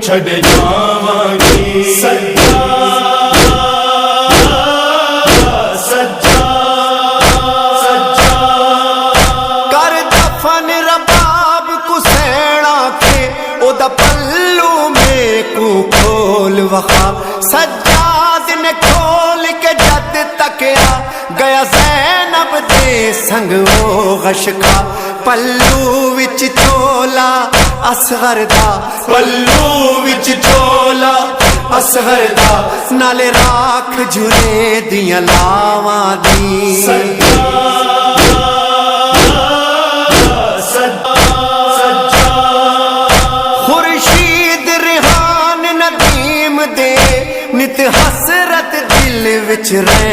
چھڈ جاواں سجاد سجاد کر دفن رباب کو سینا کے او دا پلو میں کو کھول وخا سجاد نے کھول کے جد تکیا گیا زینب دے سنگ وہ غشکا پلو وچ چولا اصغر دا پلو وچ چولا اصغر دا نالے راکھ جھرے دیاں لاواں دی خورشید ریحان ندیم دے نت حسرت دل وچ رہ